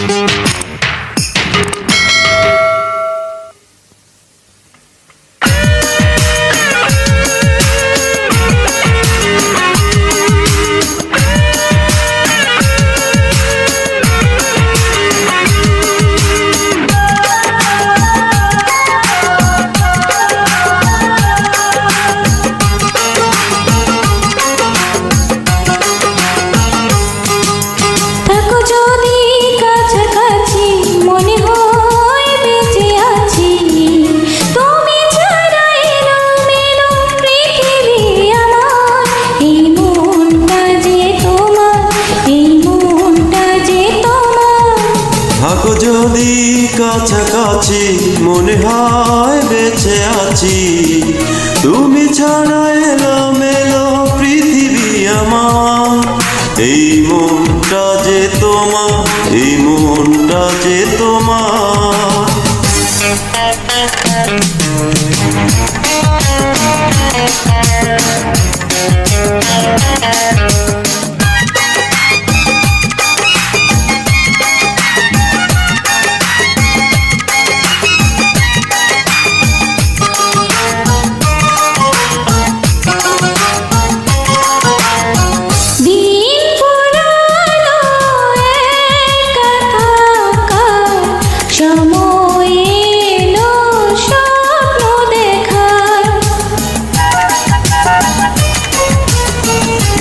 থাকো যদি কাছাকাছি মনে হয় বেঁচে আছি, তুমি ছাড়া এলোমেলো পৃথিবী আমার। এই মনটা যে তোমার, এই মনটা যে তোমার।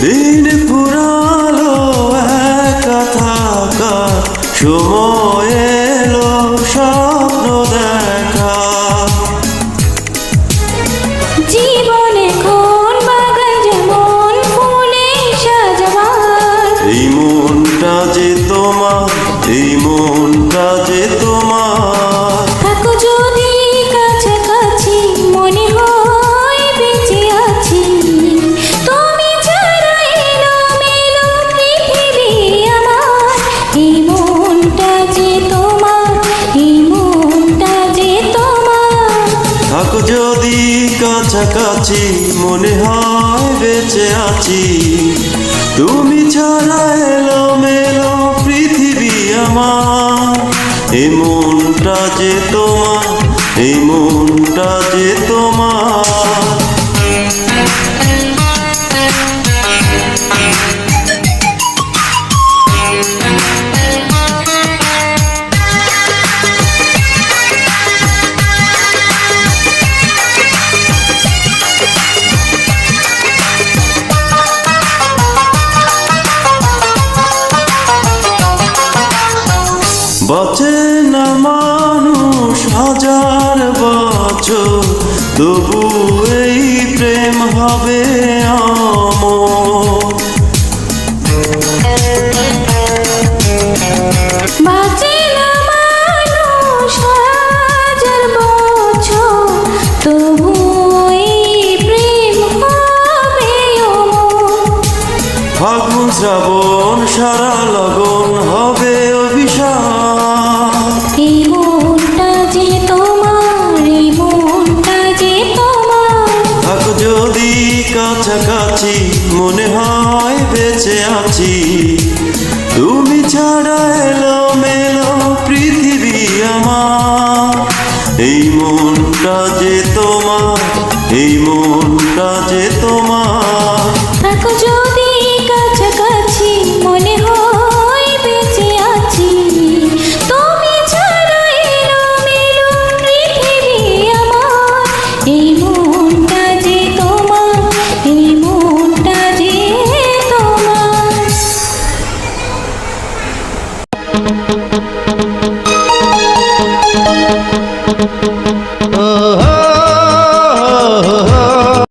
দিন ফুরালো একা থাকা, সময় এলো স্বপ্ন দেখা। জীবনে কোন বাগান যেমন ফুলে সাজাবার। এই মনটা যে তোমার, এই মনটা যে তোমার। থাকো যদি কাছাকাছি মনে হয় বেঁচে আছি, তুমি ছাড়া এলোমেলো পৃথিবী আমার। এই মনটা যে তোমার, এই মনটা যে তোমার। থাকো যদি কাছাকাছি মনে হয় বেঁচে আছি, তুমি ছাড়া এলোমেলো পৃথিবী আমার। এই মনটা যে তোমার, এই মনটা যে তোমার। বাঁচে না মানুষ হাজার বছর, তবু এই প্রেম হবে অমর। বাঁচে না মানুষ হাজার বছর, তবু এই প্রেম হবে অমর। ফাগুন শ্রাবণ সারা লগন হবে অভিশাপ। এই মনটা যে তোমার, এই মনটা যে তোমার। থাকো যদি কাছাকাছি মনে হয় বেঁচে আছি, তুমি ছাড়া এলোমেলো পৃথিবী আমার। এই মনটা যে তোমার, এই মনটা যে তোমার। থাকো যদি কাছাকাছি মনে হয় বেঁচে আছি, তুমি ছাড়া এলোমেলো পৃথিবী আমার। এই মনটা যে তোমার, এই মনটা যে তোমার।